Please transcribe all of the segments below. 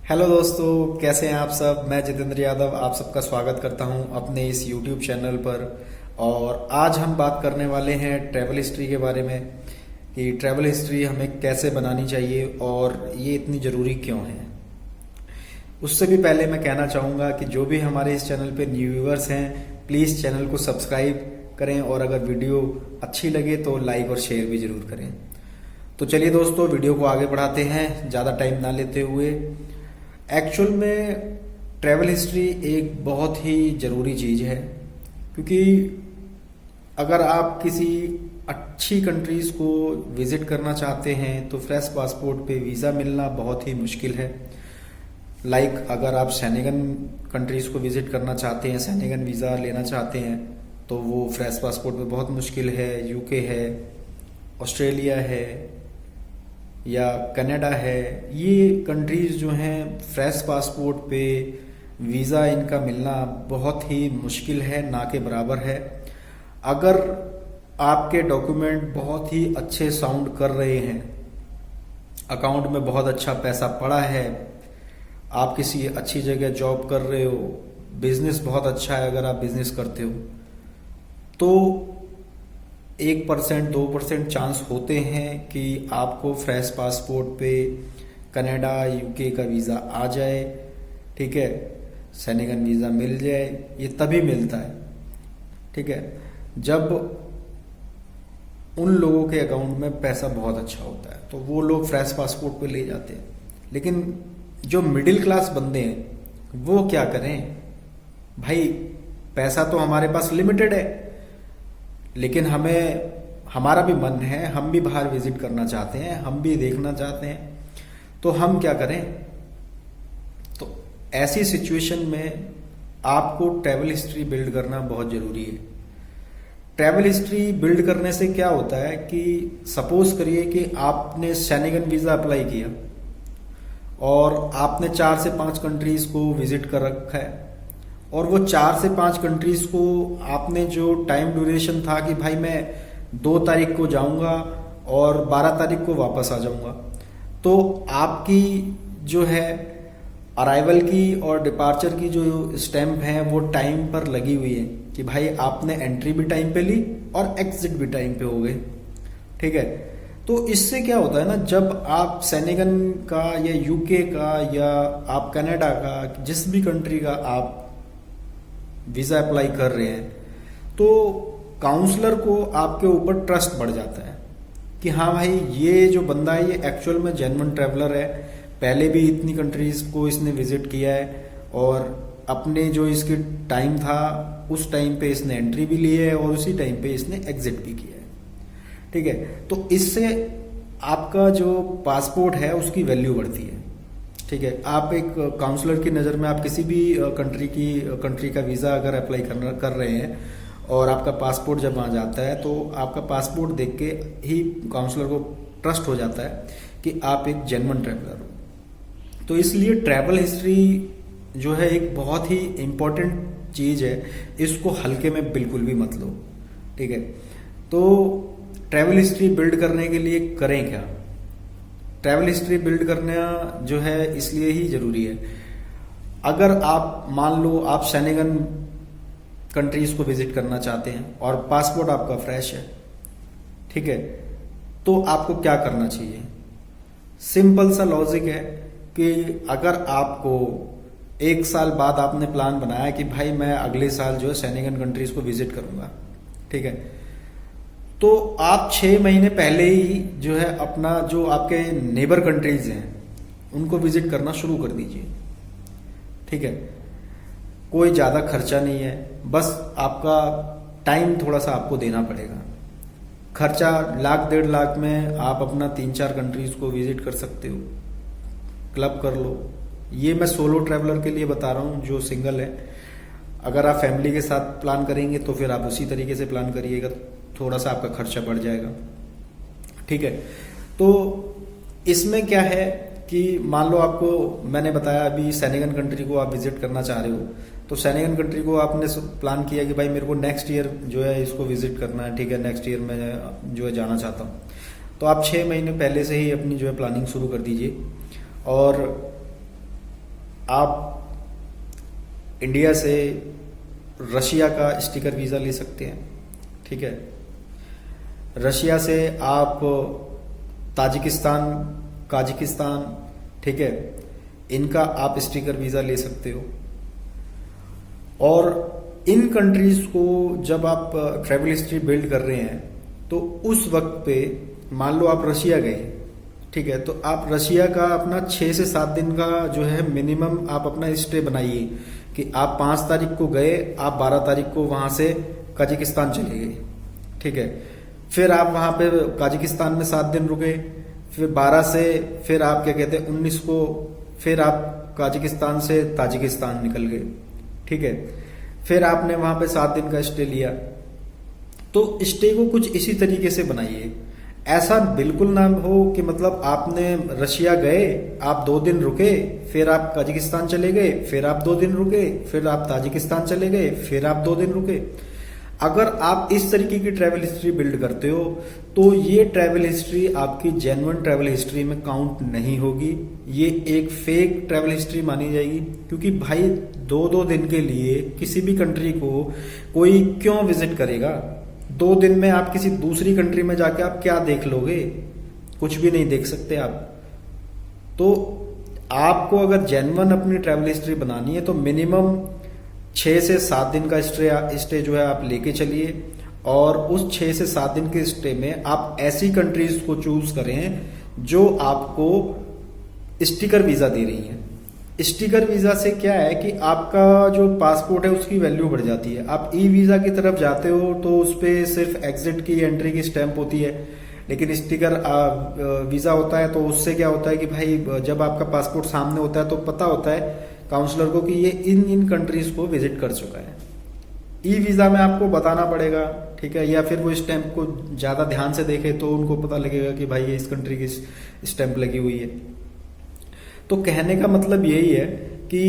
Hello दोस्तों, कैसे हैं आप सब। मैं जितेंद्र यादव आप सबका स्वागत करता हूं अपने इस यूट्यूब चैनल पर। और आज हम बात करने वाले हैं ट्रैवल हिस्ट्री के बारे में कि ट्रैवल हिस्ट्री हमें कैसे बनानी चाहिए और ये इतनी ज़रूरी क्यों है। उससे भी पहले मैं कहना चाहूँगा कि जो भी हमारे इस चैनल पे न्यू व्यूअर्स हैं, प्लीज़ चैनल को सब्सक्राइब करें और अगर वीडियो अच्छी लगे तो लाइक और शेयर भी ज़रूर करें। तो चलिए दोस्तों, वीडियो को आगे बढ़ाते हैं ज़्यादा टाइम ना लेते हुए। एक्चुअल में ट्रैवल हिस्ट्री एक बहुत ही ज़रूरी चीज़ है, क्योंकि अगर आप किसी अच्छी कंट्रीज़ को विज़िट करना चाहते हैं तो फ्रेश पासपोर्ट पे वीज़ा मिलना बहुत ही मुश्किल है। अगर आप सेनेगन कंट्रीज़ को विज़िट करना चाहते हैं, सेनेगन वीज़ा लेना चाहते हैं, तो वो फ्रेश पासपोर्ट पे बहुत मुश्किल है। यूके है, ऑस्ट्रेलिया है या कनाडा है, ये कंट्रीज़ जो हैं फ्रेश पासपोर्ट पे वीज़ा इनका मिलना बहुत ही मुश्किल है, ना के बराबर है। अगर आपके डॉक्यूमेंट बहुत ही अच्छे साउंड कर रहे हैं, अकाउंट में बहुत अच्छा पैसा पड़ा है, आप किसी अच्छी जगह जॉब कर रहे हो, बिजनेस बहुत अच्छा है, अगर आप बिजनेस करते हो तो 1% 2% चांस होते हैं कि आपको फ्रेश पासपोर्ट पे कनाडा यूके का वीज़ा आ जाए। ठीक है, सेनेगन वीज़ा मिल जाए। ये तभी मिलता है, ठीक है, जब उन लोगों के अकाउंट में पैसा बहुत अच्छा होता है, तो वो लोग फ्रेश पासपोर्ट पे ले जाते हैं। लेकिन जो मिडिल क्लास बंदे हैं वो क्या करें भाई, पैसा तो हमारे पास लिमिटेड है, लेकिन हमारा भी मन है, हम भी बाहर विजिट करना चाहते हैं, हम भी देखना चाहते हैं, तो हम क्या करें। तो ऐसी सिचुएशन में आपको ट्रैवल हिस्ट्री बिल्ड करना बहुत ज़रूरी है। ट्रैवल हिस्ट्री बिल्ड करने से क्या होता है कि सपोज करिए कि आपने सेनेगन वीज़ा अप्लाई किया और आपने 4 से 5 कंट्रीज़ को विजिट कर रखा है, और वो 4 से 5 कंट्रीज को आपने जो टाइम ड्यूरेशन था कि भाई मैं 2 तारीख को जाऊंगा और 12 तारीख को वापस आ जाऊंगा, तो आपकी जो है अराइवल की और डिपार्चर की जो स्टैम्प है वो टाइम पर लगी हुई है कि भाई आपने एंट्री भी टाइम पे ली और एग्जिट भी टाइम पे हो गए। ठीक है, तो इससे क्या होता है ना, जब आप सेनेगन का या यूके का या आप कनाडा का, जिस भी कंट्री का आप वीज़ा अप्लाई कर रहे हैं, तो काउंसलर को आपके ऊपर ट्रस्ट बढ़ जाता है कि हाँ भाई, ये जो बंदा है ये एक्चुअल में जेन्युइन ट्रैवलर है, पहले भी इतनी कंट्रीज को इसने विजिट किया है और अपने जो इसके टाइम था उस टाइम पे इसने एंट्री भी ली है और उसी टाइम पे इसने एग्जिट भी किया है। ठीक है, तो इससे आपका जो पासपोर्ट है उसकी वैल्यू बढ़ती है। ठीक है, आप एक काउंसलर की नज़र में आप किसी भी कंट्री का वीज़ा अगर अप्लाई कर रहे हैं और आपका पासपोर्ट जब आ जाता है, तो आपका पासपोर्ट देख के ही काउंसलर को ट्रस्ट हो जाता है कि आप एक जेन्युइन ट्रैवलर हो। तो इसलिए ट्रैवल हिस्ट्री जो है एक बहुत ही इम्पोर्टेंट चीज़ है, इसको हल्के में बिल्कुल भी मत लो। ठीक है, तो ट्रैवल हिस्ट्री बिल्ड करने के लिए करें क्या। ट्रैवल हिस्ट्री बिल्ड करना जो है इसलिए ही ज़रूरी है। अगर आप मान लो आप सेनेगन कंट्रीज़ को विजिट करना चाहते हैं और पासपोर्ट आपका फ्रेश है, ठीक है, तो आपको क्या करना चाहिए। सिंपल सा लॉजिक है कि अगर आपको 1 साल बाद आपने प्लान बनाया कि भाई मैं अगले साल जो है सेनेगन कंट्रीज़ को विजिट करूँगा, ठीक है, तो आप 6 महीने पहले ही जो है अपना जो आपके नेबर कंट्रीज हैं उनको विजिट करना शुरू कर दीजिए। ठीक है, कोई ज़्यादा खर्चा नहीं है, बस आपका टाइम थोड़ा सा आपको देना पड़ेगा। खर्चा 1 लाख 1.5 लाख में आप अपना 3-4 कंट्रीज को विजिट कर सकते हो, क्लब कर लो। ये मैं सोलो ट्रैवलर के लिए बता रहा हूँ जो सिंगल है। अगर आप फैमिली के साथ प्लान करेंगे तो फिर आप उसी तरीके से प्लान करिएगा, थोड़ा सा आपका खर्चा बढ़ जाएगा। ठीक है, तो इसमें क्या है कि मान लो आपको मैंने बताया अभी सेनेगन कंट्री को आप विजिट करना चाह रहे हो, तो सेनेगन कंट्री को आपने प्लान किया कि भाई मेरे को नेक्स्ट ईयर जो है इसको विजिट करना है। ठीक है, नेक्स्ट ईयर में जो है जाना चाहता हूँ, तो आप 6 महीने पहले से ही अपनी जो है प्लानिंग शुरू कर दीजिए। और आप इंडिया से रशिया का स्टिकर वीज़ा ले सकते हैं, ठीक है। रशिया से आप ताजिकिस्तान, काजिकिस्तान, ठीक है, इनका आप स्टिकर वीज़ा ले सकते हो। और इन कंट्रीज को जब आप ट्रैवल हिस्ट्री बिल्ड कर रहे हैं तो उस वक्त पे मान लो आप रशिया गए, ठीक है, तो आप रशिया का अपना 6 से 7 दिन का जो है मिनिमम आप अपना स्टे बनाइए कि आप 5 तारीख को गए, आप 12 तारीख को वहां से काजिकिस्तान चले गए, ठीक है। फिर आप वहां पे काजिकिस्तान में 7 दिन रुके, फिर 12 से फिर आप क्या कहते हैं 19 को फिर आप काजिकिस्तान से ताजिकिस्तान निकल गए, ठीक है। फिर आपने वहां पे 7 दिन का स्टे लिया। तो स्टे को कुछ इसी तरीके से बनाइए। ऐसा बिल्कुल ना हो कि मतलब आपने रशिया गए, आप 2 दिन रुके, फिर आप काजिकिस्तान चले गए, फिर आप 2 दिन रुके, फिर आप ताजिकिस्तान चले गए, फिर आप 2 दिन रुके। अगर आप इस तरीके की ट्रैवल हिस्ट्री बिल्ड करते हो तो ये ट्रैवल हिस्ट्री आपकी जेन्युइन ट्रैवल हिस्ट्री में काउंट नहीं होगी, ये एक फेक ट्रैवल हिस्ट्री मानी जाएगी। क्योंकि भाई 2-2 दिन के लिए किसी भी कंट्री को कोई क्यों विजिट करेगा? 2 दिन में आप किसी दूसरी कंट्री में जाके आप क्या देख लोगे? कुछ भी नहीं देख सकते आप। तो आपको अगर जेन्युइन अपनी ट्रैवल हिस्ट्री बनानी है तो मिनिमम 6 से 7 दिन का स्टे जो है आप लेके चलिए। और उस 6 से 7 दिन के स्टे में आप ऐसी कंट्रीज को चूज करें जो आपको स्टिकर वीजा दे रही हैं। स्टिकर वीजा से क्या है कि आपका जो पासपोर्ट है उसकी वैल्यू बढ़ जाती है। आप ई वीजा की तरफ जाते हो तो उस पर सिर्फ एग्जिट की, एंट्री की स्टैंप होती है, लेकिन स्टिकर वीजा होता है तो उससे क्या होता है कि भाई जब आपका पासपोर्ट सामने होता है तो पता होता है काउंसलर को कि ये इन कंट्रीज को विजिट कर चुका है। ई वीजा में आपको बताना पड़ेगा, ठीक है, या फिर वो स्टैंप को ज्यादा ध्यान से देखे तो उनको पता लगेगा कि भाई ये इस कंट्री की स्टैंप लगी हुई है। तो कहने का मतलब यही है कि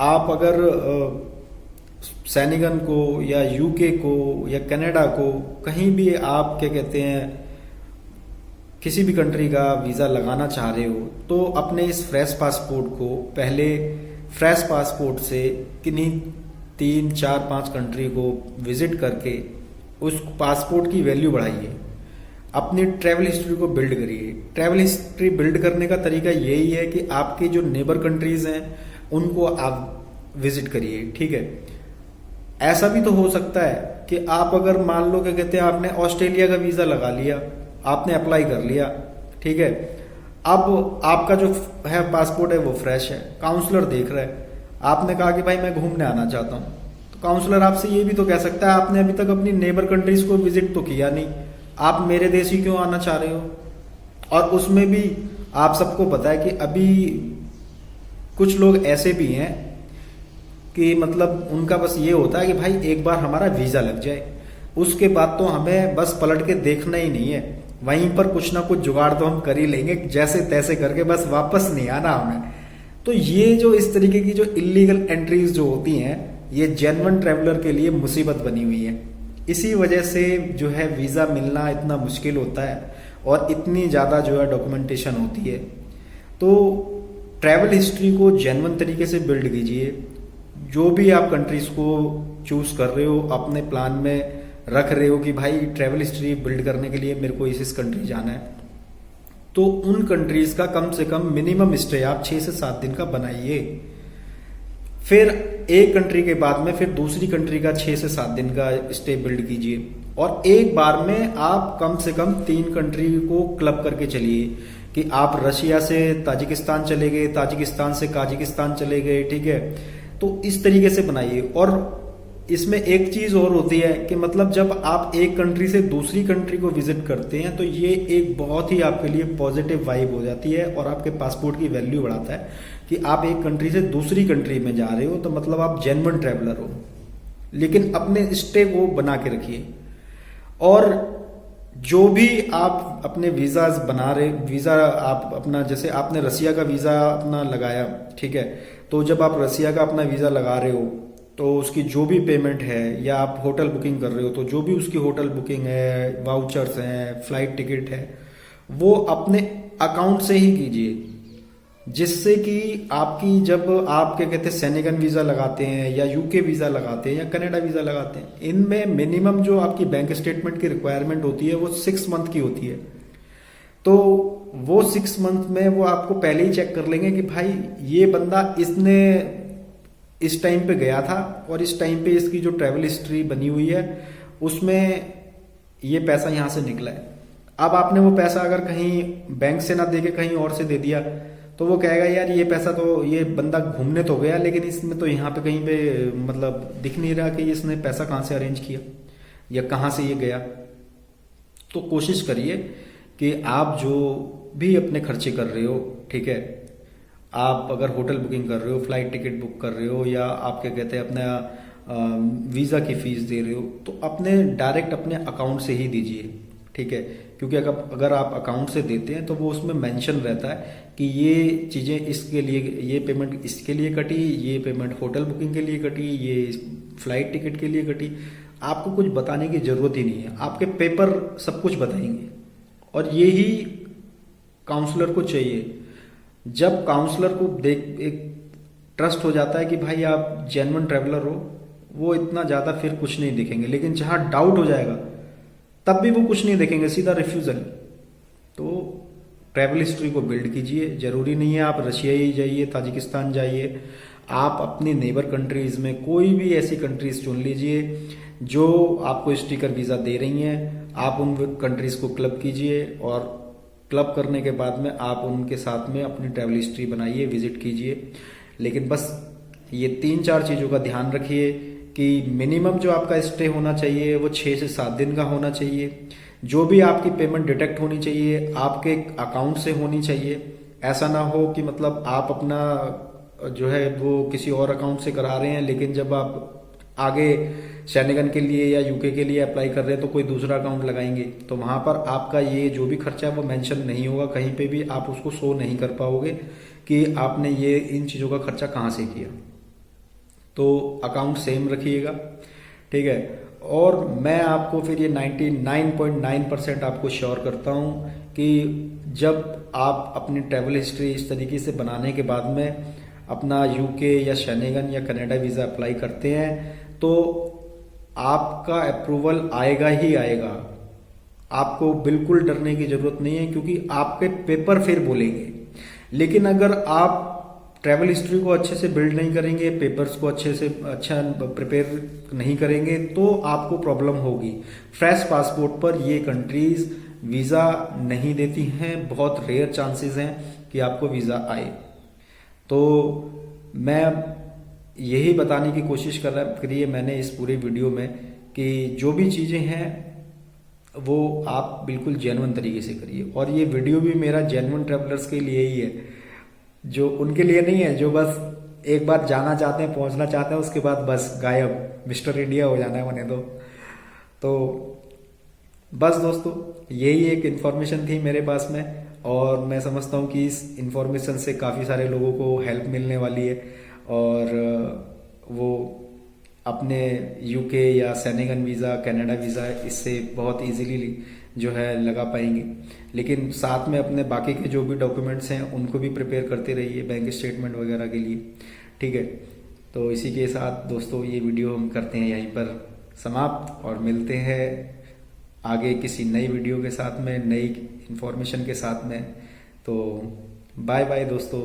आप अगर सैनिगन को या यूके को या कनाडा को कहीं भी आप क्या कहते हैं किसी भी कंट्री का वीजा लगाना चाह रहे हो तो अपने इस फ्रेश पासपोर्ट को पहले फ्रेश पासपोर्ट से किन्हीं 3, 4, 5 कंट्री को विजिट करके उस पासपोर्ट की वैल्यू बढ़ाइए, अपनी ट्रैवल हिस्ट्री को बिल्ड करिए। ट्रैवल हिस्ट्री बिल्ड करने का तरीका यही है कि आपकी जो नेबर कंट्रीज हैं उनको आप विजिट करिए, ठीक है। ऐसा भी तो हो सकता है कि आप अगर मान लो क्या कहते हैं आपने ऑस्ट्रेलिया का वीजा लगा लिया, आपने अप्लाई कर लिया, ठीक है, अब आपका जो है पासपोर्ट है वो फ्रेश है, काउंसलर देख रहा है, आपने कहा कि भाई मैं घूमने आना चाहता हूं, तो काउंसलर आपसे ये भी तो कह सकता है आपने अभी तक अपनी नेबर कंट्रीज को विजिट तो किया नहीं, आप मेरे देश ही क्यों आना चाह रहे हो? और उसमें भी आप सबको पता है कि अभी कुछ लोग ऐसे भी हैं कि मतलब उनका बस ये होता है कि भाई एक बार हमारा वीजा लग जाए, उसके बाद तो हमें बस पलट के देखना ही नहीं है, वहीं पर कुछ ना कुछ जुगाड़ तो हम कर ही लेंगे जैसे तैसे करके, बस वापस नहीं आना हमें। तो ये जो इस तरीके की जो इलीगल एंट्रीज जो होती हैं ये जेन्युइन ट्रैवलर के लिए मुसीबत बनी हुई है। इसी वजह से जो है वीजा मिलना इतना मुश्किल होता है और इतनी ज्यादा जो है डॉक्यूमेंटेशन होती है। तो ट्रैवल हिस्ट्री को जेन्युइन तरीके से बिल्ड कीजिए। जो भी आप कंट्रीज को चूज कर रहे हो अपने प्लान में रख रहे हो कि भाई ट्रैवल हिस्ट्री बिल्ड करने के लिए मेरे को इस कंट्री जाना है, तो उन कंट्रीज का कम से कम मिनिमम स्टे आप 6 से 7 दिन का बनाइए। फिर एक कंट्री के बाद में फिर दूसरी कंट्री का 6 से 7 दिन का स्टे बिल्ड कीजिए और एक बार में आप कम से कम 3 कंट्री को क्लब करके चलिए कि आप रशिया से ताजिकिस्तान चले गए, ताजिकिस्तान से काजिकिस्तान चले गए, ठीक है। तो इस तरीके से बनाइए। और इसमें एक चीज और होती है कि मतलब जब आप एक कंट्री से दूसरी कंट्री को विजिट करते हैं तो ये एक बहुत ही आपके लिए पॉजिटिव वाइब हो जाती है और आपके पासपोर्ट की वैल्यू बढ़ाता है कि आप एक कंट्री से दूसरी कंट्री में जा रहे हो, तो मतलब आप जेन्युइन ट्रैवलर हो। लेकिन अपने स्टे को बना के रखिए। और जो भी आप अपने वीजा बना रहे, वीजा आप अपना, जैसे आपने रसिया का वीजा अपना लगाया, ठीक है, तो जब आप रसिया का अपना वीजा लगा रहे हो तो उसकी जो भी पेमेंट है या आप होटल बुकिंग कर रहे हो तो जो भी उसकी होटल बुकिंग है, वाउचर्स हैं, फ्लाइट टिकट है, वो अपने अकाउंट से ही कीजिए। जिससे कि आपकी जब आप क्या कहते हैं सेनेगन वीज़ा लगाते हैं या यूके वीज़ा लगाते हैं या कनाडा वीज़ा लगाते हैं, इनमें मिनिमम जो आपकी बैंक स्टेटमेंट की रिक्वायरमेंट होती है वो 6 मंथ की होती है। तो वो 6 मंथ में वो आपको पहले ही चेक कर लेंगे कि भाई ये बंदा इसने इस टाइम पे गया था और इस टाइम पे इसकी जो ट्रैवल हिस्ट्री बनी हुई है उसमें ये पैसा यहाँ से निकला है। अब आपने वो पैसा अगर कहीं बैंक से ना दे के कहीं और से दे दिया तो वो कहेगा यार ये पैसा तो ये बंदा घूमने तो गया लेकिन इसमें तो यहाँ पे कहीं पे मतलब दिख नहीं रहा कि इसने पैसा कहाँ से अरेंज किया या कहाँ से ये गया। तो कोशिश करिए कि आप जो भी अपने खर्चे कर रहे हो, ठीक है, आप अगर होटल बुकिंग कर रहे हो, फ्लाइट टिकट बुक कर रहे हो या आप क्या कहते हैं अपना वीज़ा की फीस दे रहे हो, तो अपने डायरेक्ट अपने अकाउंट से ही दीजिए, ठीक है। क्योंकि अगर आप अकाउंट से देते हैं तो वो उसमें मेंशन रहता है कि ये चीज़ें इसके लिए, ये पेमेंट इसके लिए कटी, ये पेमेंट होटल बुकिंग के लिए कटी, ये फ्लाइट टिकट के लिए कटी। आपको कुछ बताने की ज़रूरत ही नहीं है, आपके पेपर सब कुछ बताएंगे। और यही काउंसलर को चाहिए। जब काउंसलर को देख एक ट्रस्ट हो जाता है कि भाई आप जेन्युइन ट्रैवलर हो, वो इतना ज़्यादा फिर कुछ नहीं देखेंगे। लेकिन जहाँ डाउट हो जाएगा तब भी वो कुछ नहीं देखेंगे, सीधा रिफ्यूज़ल। तो ट्रैवल हिस्ट्री को बिल्ड कीजिए। जरूरी नहीं है आप रशिया ही जाइए, ताजिकिस्तान जाइए, आप अपनी नेबर कंट्रीज़ में कोई भी ऐसी कंट्रीज़ चुन लीजिए जो आपको स्टिकर वीज़ा दे रही हैं। आप उन कंट्रीज़ को क्लब कीजिए और क्लब करने के बाद में आप उनके साथ में अपनी ट्रैवल हिस्ट्री बनाइए, विजिट कीजिए। लेकिन बस ये 3-4 चीज़ों का ध्यान रखिए कि मिनिमम जो आपका स्टे होना चाहिए वो 6 से 7 दिन का होना चाहिए। जो भी आपकी पेमेंट डिटेक्ट होनी चाहिए आपके अकाउंट से होनी चाहिए। ऐसा ना हो कि मतलब आप अपना जो है वो किसी और अकाउंट से करा रहे हैं, लेकिन जब आप आगे शेनेगन के लिए या यूके के लिए अप्लाई कर रहे हैं तो कोई दूसरा अकाउंट लगाएंगे, तो वहां पर आपका ये जो भी खर्चा है वो मेंशन नहीं होगा, कहीं पे भी आप उसको शो नहीं कर पाओगे कि आपने ये इन चीज़ों का खर्चा कहाँ से किया। तो अकाउंट सेम रखिएगा, ठीक है। और मैं आपको फिर ये 99.9% आपको श्योर करता हूँ कि जब आप अपनी ट्रैवल हिस्ट्री इस तरीके से बनाने के बाद में अपना यूके या शेनेगन या कनाडा वीज़ा अप्लाई करते हैं तो आपका अप्रूवल आएगा ही आएगा। आपको बिल्कुल डरने की जरूरत नहीं है क्योंकि आपके पेपर फिर बोलेंगे। लेकिन अगर आप ट्रैवल हिस्ट्री को अच्छे से बिल्ड नहीं करेंगे, पेपर्स को अच्छा प्रिपेयर नहीं करेंगे तो आपको प्रॉब्लम होगी। फ्रेश पासपोर्ट पर ये कंट्रीज वीज़ा नहीं देती हैं, बहुत रेयर चांसेस हैं कि आपको वीज़ा आए। तो मैं यही बताने की कोशिश करी है मैंने इस पूरे वीडियो में कि जो भी चीज़ें हैं वो आप बिल्कुल जेन्युइन तरीके से करिए। और ये वीडियो भी मेरा जेन्युइन ट्रैवलर्स के लिए ही है, जो उनके लिए नहीं है जो बस एक बार जाना चाहते हैं, पहुंचना चाहते हैं, उसके बाद बस गायब, मिस्टर इंडिया हो जाना है उन्हें। तो बस दोस्तों यही एक इन्फॉर्मेशन थी मेरे पास में और मैं समझता हूँ कि इस इन्फॉर्मेशन से काफ़ी सारे लोगों को हेल्प मिलने वाली है और वो अपने यूके या शेनेगन वीज़ा, कनाडा वीज़ा इससे बहुत इजीली जो है लगा पाएंगे। लेकिन साथ में अपने बाकी के जो भी डॉक्यूमेंट्स हैं उनको भी प्रिपेयर करते रहिए बैंक स्टेटमेंट वगैरह के लिए, ठीक है। तो इसी के साथ दोस्तों ये वीडियो हम करते हैं यहीं पर समाप्त और मिलते हैं आगे किसी नई वीडियो के साथ में, नई इन्फॉर्मेशन के साथ में। तो बाय बाय दोस्तों।